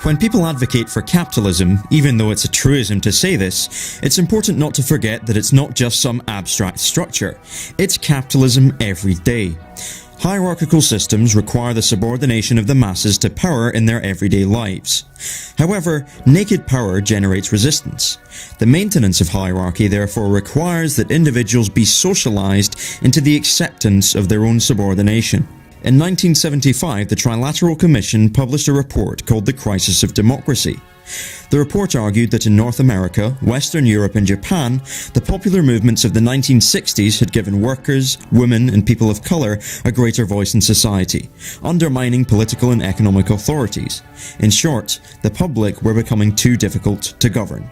When people advocate for capitalism, even though it's a truism to say this, it's important not to forget that it's not just some abstract structure. It's capitalism every day. Hierarchical systems require the subordination of the masses to power in their everyday lives. However, naked power generates resistance. The maintenance of hierarchy therefore requires that individuals be socialized into the acceptance of their own subordination. In 1975, the Trilateral Commission published a report called The Crisis of Democracy. The report argued that in North America, Western Europe and Japan, the popular movements of the 1960s had given workers, women and people of colour a greater voice in society, undermining political and economic authorities. In short, the public were becoming too difficult to govern.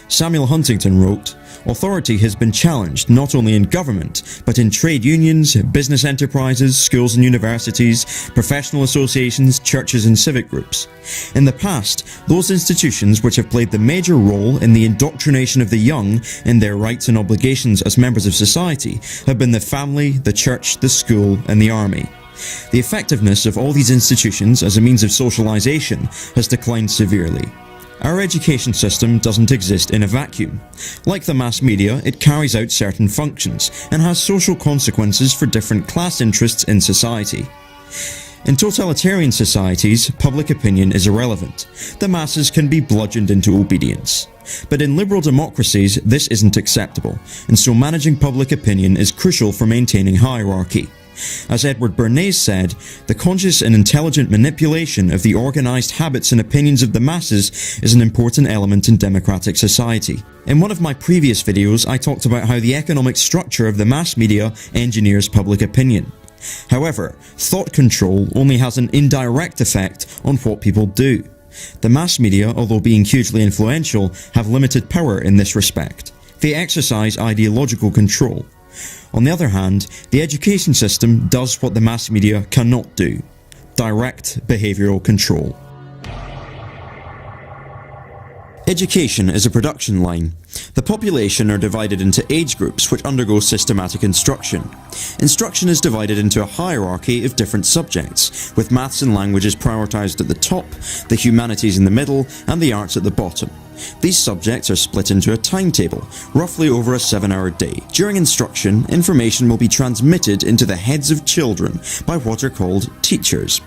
Samuel Huntington wrote, "Authority has been challenged not only in government, but in trade unions, business enterprises, schools and universities, professional associations, churches and civic groups. In the past, those institutions which have played the major role in the indoctrination of the young in their rights and obligations as members of society have been the family, the church, the school and the army. The effectiveness of all these institutions as a means of socialization has declined severely. Our education system doesn't exist in a vacuum. Like the mass media, it carries out certain functions and has social consequences for different class interests in society. In totalitarian societies, public opinion is irrelevant. The masses can be bludgeoned into obedience. But in liberal democracies, this isn't acceptable, and so managing public opinion is crucial for maintaining hierarchy. As Edward Bernays said, the conscious and intelligent manipulation of the organised habits and opinions of the masses is an important element in democratic society. In one of my previous videos, I talked about how the economic structure of the mass media engineers public opinion. However, thought control only has an indirect effect on what people do. The mass media, although being hugely influential, have limited power in this respect. They exercise ideological control. On the other hand, the education system does what the mass media cannot do: direct behavioural control. Education is a production line. The population are divided into age groups which undergo systematic instruction. Instruction is divided into a hierarchy of different subjects, with maths and languages prioritised at the top, the humanities in the middle, and the arts at the bottom. These subjects are split into a timetable, roughly over a 7-hour day. During instruction, information will be transmitted into the heads of children by what are called teachers.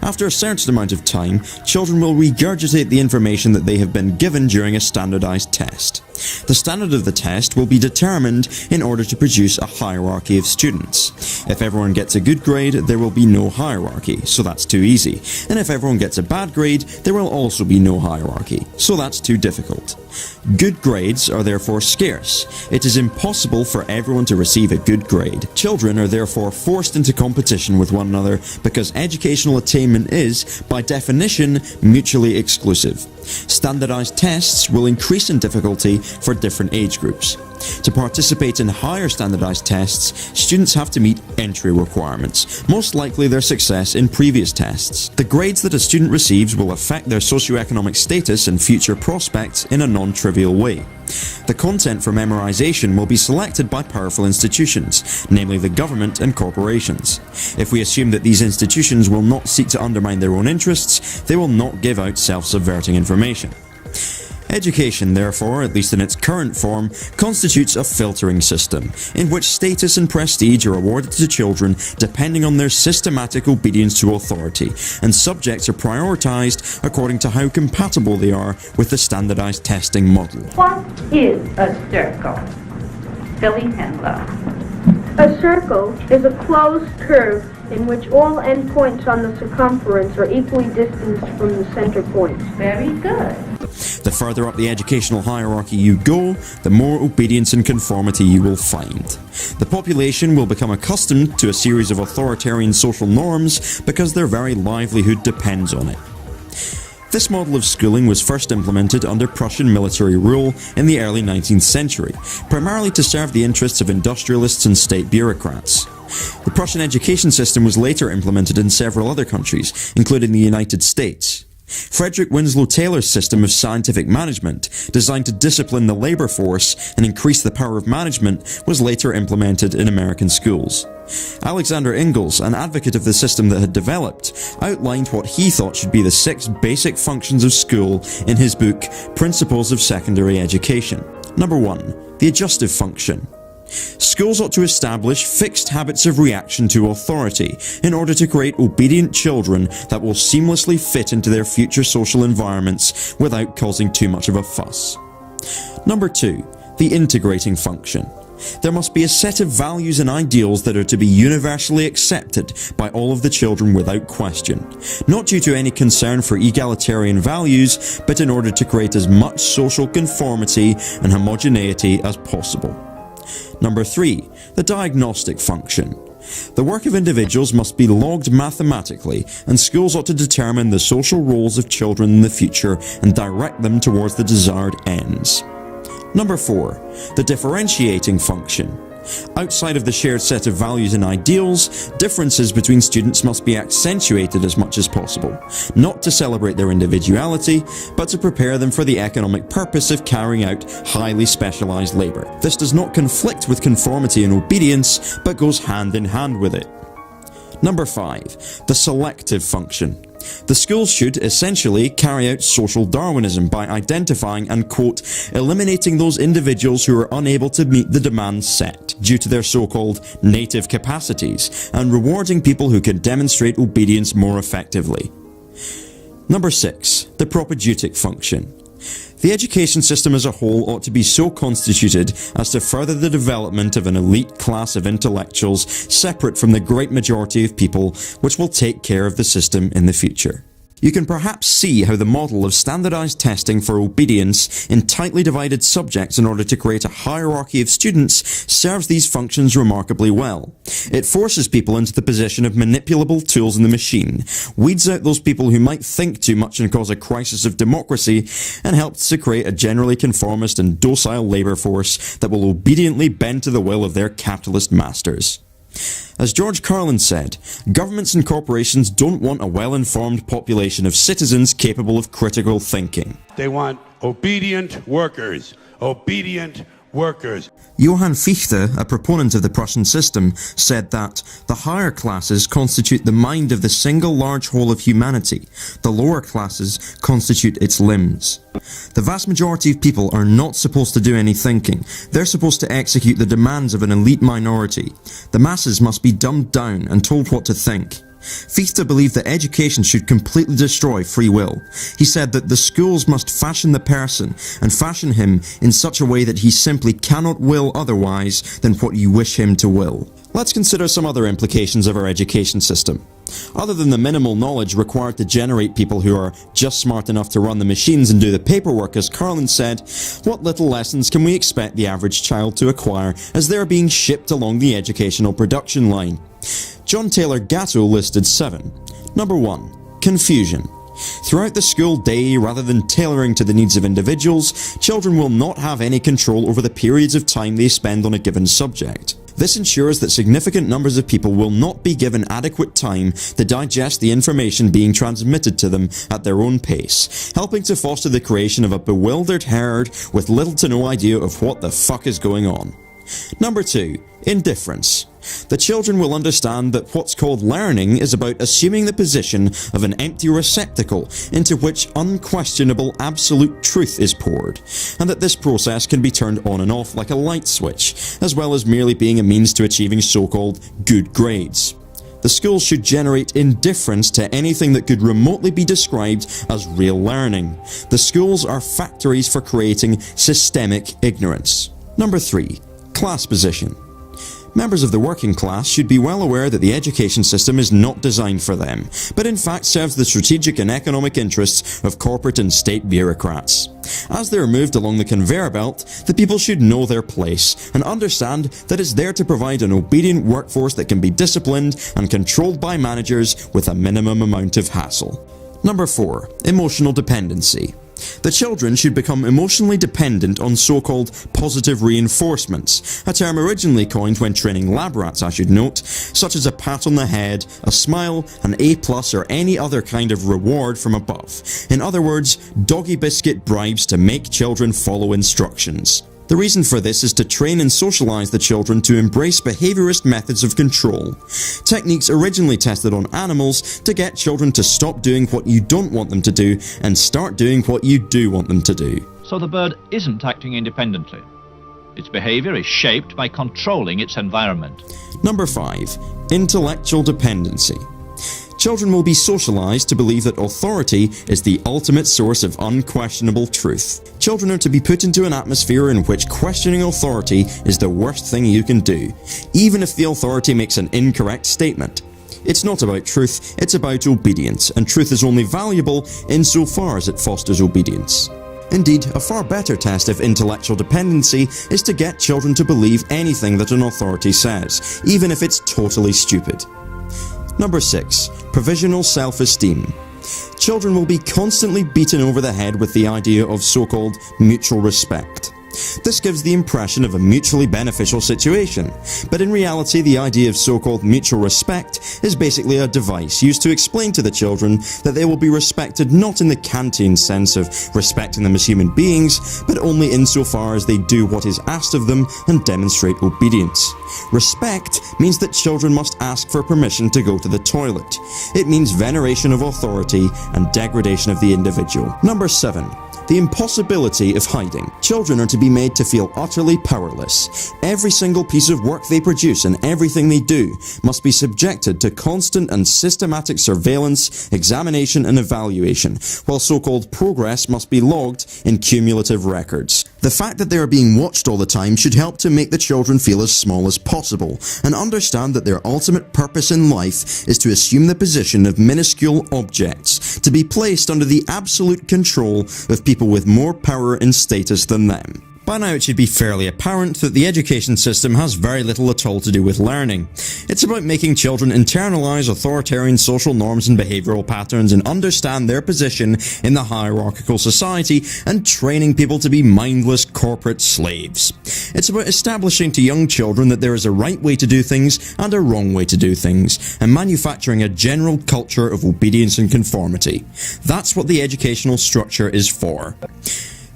After a certain amount of time, children will regurgitate the information that they have been given during a standardised test. The standard of the test will be determined in order to produce a hierarchy of students. If everyone gets a good grade, there will be no hierarchy, so that's too easy. And if everyone gets a bad grade, there will also be no hierarchy, so that's too difficult. Good grades are therefore scarce. It is impossible for everyone to receive a good grade. Children are therefore forced into competition with one another because educational attainment is, by definition, mutually exclusive. Standardized tests will increase in difficulty for different age groups. To participate in higher standardized tests, students have to meet entry requirements, most likely their success in previous tests. The grades that a student receives will affect their socioeconomic status and future prospects in a non-trivial way. The content for memorization will be selected by powerful institutions, namely the government and corporations. If we assume that these institutions will not seek to undermine their own interests, they will not give out self-subverting information. Education, therefore, at least in its current form, constitutes a filtering system, in which status and prestige are awarded to children depending on their systematic obedience to authority, and subjects are prioritised according to how compatible they are with the standardised testing model. What is a circle? Philly Henlow. A circle is a closed curve in which all endpoints on the circumference are equally distanced from the center point. Very good. The further up the educational hierarchy you go, the more obedience and conformity you will find. The population will become accustomed to a series of authoritarian social norms because their very livelihood depends on it. This model of schooling was first implemented under Prussian military rule in the early 19th century, primarily to serve the interests of industrialists and state bureaucrats. The Prussian education system was later implemented in several other countries, including the United States. Frederick Winslow Taylor's system of scientific management, designed to discipline the labour force and increase the power of management, was later implemented in American schools. Alexander Ingalls, an advocate of the system that had developed, outlined what he thought should be the 6 basic functions of school in his book Principles of Secondary Education. Number 1. The adjustive function. Schools ought to establish fixed habits of reaction to authority in order to create obedient children that will seamlessly fit into their future social environments without causing too much of a fuss. Number 2. The integrating function. There must be a set of values and ideals that are to be universally accepted by all of the children without question, not due to any concern for egalitarian values, but in order to create as much social conformity and homogeneity as possible. Number 3. The diagnostic function. The work of individuals must be logged mathematically, and schools ought to determine the social roles of children in the future and direct them towards the desired ends. Number 4. The differentiating function. Outside of the shared set of values and ideals, differences between students must be accentuated as much as possible, not to celebrate their individuality, but to prepare them for the economic purpose of carrying out highly specialized labor. This does not conflict with conformity and obedience, but goes hand in hand with it. Number 5. The selective function. The schools should essentially carry out social Darwinism by identifying and, quote, eliminating those individuals who are unable to meet the demands set due to their so-called native capacities, and rewarding people who can demonstrate obedience more effectively. Number 6. The propedeutic function. The education system as a whole ought to be so constituted as to further the development of an elite class of intellectuals separate from the great majority of people, which will take care of the system in the future. You can perhaps see how the model of standardized testing for obedience in tightly divided subjects in order to create a hierarchy of students serves these functions remarkably well. It forces people into the position of manipulable tools in the machine, weeds out those people who might think too much and cause a crisis of democracy, and helps to create a generally conformist and docile labor force that will obediently bend to the will of their capitalist masters. As George Carlin said, governments and corporations don't want a well-informed population of citizens capable of critical thinking. They want obedient workers. Obedient workers. Johann Fichte, a proponent of the Prussian system, said that the higher classes constitute the mind of the single large whole of humanity, the lower classes constitute its limbs. The vast majority of people are not supposed to do any thinking, they're supposed to execute the demands of an elite minority. The masses must be dumbed down and told what to think. Fichte believed that education should completely destroy free will. He said that the schools must fashion the person and fashion him in such a way that he simply cannot will otherwise than what you wish him to will. Let's consider some other implications of our education system. Other than the minimal knowledge required to generate people who are just smart enough to run the machines and do the paperwork, as Carlin said, what little lessons can we expect the average child to acquire as they are being shipped along the educational production line? John Taylor Gatto listed 7. Number 1. Confusion. Throughout the school day, rather than tailoring to the needs of individuals, children will not have any control over the periods of time they spend on a given subject. This ensures that significant numbers of people will not be given adequate time to digest the information being transmitted to them at their own pace, helping to foster the creation of a bewildered herd with little to no idea of what the fuck is going on. Number 2. Indifference. The children will understand that what's called learning is about assuming the position of an empty receptacle into which unquestionable absolute truth is poured, and that this process can be turned on and off like a light switch, as well as merely being a means to achieving so-called good grades. The schools should generate indifference to anything that could remotely be described as real learning. The schools are factories for creating systemic ignorance. Number 3. Class position. Members of the working class should be well aware that the education system is not designed for them, but in fact serves the strategic and economic interests of corporate and state bureaucrats. As they are moved along the conveyor belt, the people should know their place and understand that it's there to provide an obedient workforce that can be disciplined and controlled by managers with a minimum amount of hassle. Number 4. Emotional dependency. The children should become emotionally dependent on so-called positive reinforcements, a term originally coined when training lab rats, I should note, such as a pat on the head, a smile, an A+, or any other kind of reward from above. In other words, doggy biscuit bribes to make children follow instructions. The reason for this is to train and socialize the children to embrace behaviorist methods of control, techniques originally tested on animals to get children to stop doing what you don't want them to do and start doing what you do want them to do. So the bird isn't acting independently. Its behavior is shaped by controlling its environment. Number 5. Intellectual dependency. Children will be socialized to believe that authority is the ultimate source of unquestionable truth. Children are to be put into an atmosphere in which questioning authority is the worst thing you can do, even if the authority makes an incorrect statement. It's not about truth, it's about obedience, and truth is only valuable insofar as it fosters obedience. Indeed, a far better test of intellectual dependency is to get children to believe anything that an authority says, even if it's totally stupid. Number 6. Provisional self-esteem. Children will be constantly beaten over the head with the idea of so-called mutual respect. This gives the impression of a mutually beneficial situation, but in reality the idea of so-called mutual respect is basically a device used to explain to the children that they will be respected not in the Kantian sense of respecting them as human beings, but only insofar as they do what is asked of them and demonstrate obedience. Respect means that children must ask for permission to go to the toilet. It means veneration of authority and degradation of the individual. Number 7. The impossibility of hiding. Children are to be made to feel utterly powerless. Every single piece of work they produce and everything they do must be subjected to constant and systematic surveillance, examination and evaluation, while so-called progress must be logged in cumulative records. The fact that they are being watched all the time should help to make the children feel as small as possible and understand that their ultimate purpose in life is to assume the position of minuscule objects, to be placed under the absolute control of people with more power and status than them. By now it should be fairly apparent that the education system has very little at all to do with learning. It's about making children internalize authoritarian social norms and behavioral patterns and understand their position in the hierarchical society and training people to be mindless corporate slaves. It's about establishing to young children that there is a right way to do things and a wrong way to do things, and manufacturing a general culture of obedience and conformity. That's what the educational structure is for.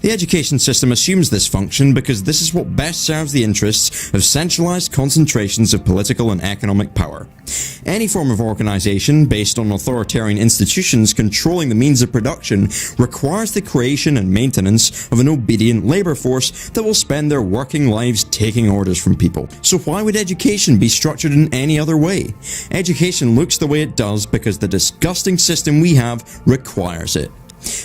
The education system assumes this function because this is what best serves the interests of centralized concentrations of political and economic power. Any form of organization based on authoritarian institutions controlling the means of production requires the creation and maintenance of an obedient labor force that will spend their working lives taking orders from people. So why would education be structured in any other way? Education looks the way it does because the disgusting system we have requires it.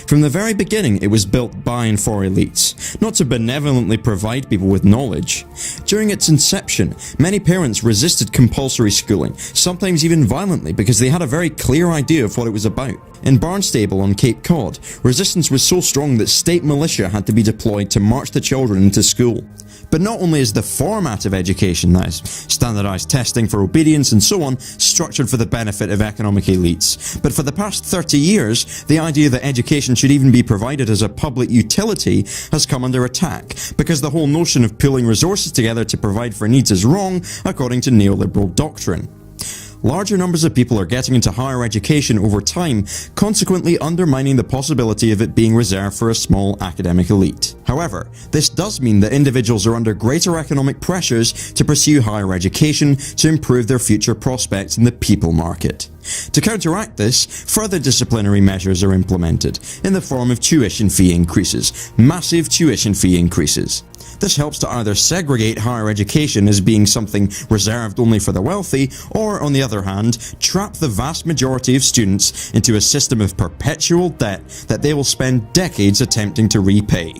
From the very beginning, it was built by and for elites, not to benevolently provide people with knowledge. During its inception, many parents resisted compulsory schooling, sometimes even violently, because they had a very clear idea of what it was about. In Barnstable on Cape Cod, resistance was so strong that state militia had to be deployed to march the children into school. But not only is the format of education, that is, standardized testing for obedience and so on, structured for the benefit of economic elites, but for the past 30 years, the idea that education should even be provided as a public utility has come under attack, because the whole notion of pooling resources together to provide for needs is wrong, according to neoliberal doctrine. Larger numbers of people are getting into higher education over time, consequently undermining the possibility of it being reserved for a small academic elite. However, this does mean that individuals are under greater economic pressures to pursue higher education to improve their future prospects in the people market. To counteract this, further disciplinary measures are implemented in the form of tuition fee increases, massive tuition fee increases. This helps to either segregate higher education as being something reserved only for the wealthy, or, on the other hand, trap the vast majority of students into a system of perpetual debt that they will spend decades attempting to repay.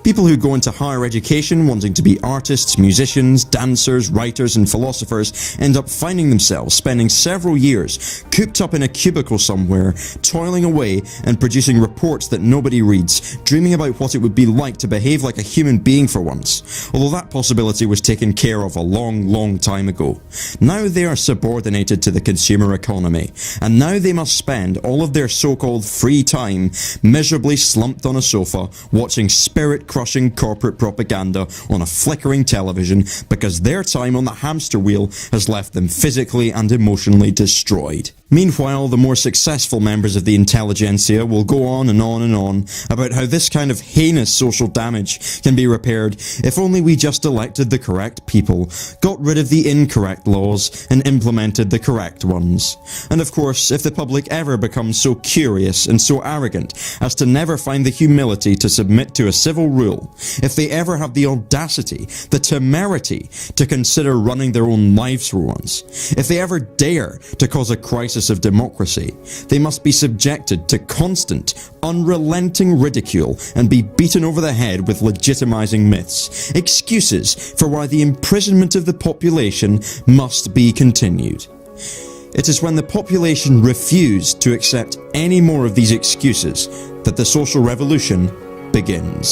People who go into higher education wanting to be artists, musicians, dancers, writers and philosophers end up finding themselves spending several years cooped up in a cubicle somewhere, toiling away and producing reports that nobody reads, dreaming about what it would be like to behave like a human being for once, although that possibility was taken care of a long time ago. Now they are subordinated to the consumer economy, and now they must spend all of their so-called free time miserably slumped on a sofa watching spirit-crushing corporate propaganda on a flickering television because their time on the hamster wheel has left them physically and emotionally destroyed. Meanwhile, the more successful members of the intelligentsia will go on and on and on about how this kind of heinous social damage can be repaired if only we just elected the correct people, got rid of the incorrect laws, and implemented the correct ones. And of course, if the public ever becomes so curious and so arrogant as to never find the humility to submit to a civil rule, if they ever have the audacity, the temerity to consider running their own lives for once, if they ever dare to cause a crisis of democracy, they must be subjected to constant, unrelenting ridicule and be beaten over the head with legitimizing myths, excuses for why the imprisonment of the population must be continued. It is when the population refuse to accept any more of these excuses that the social revolution begins.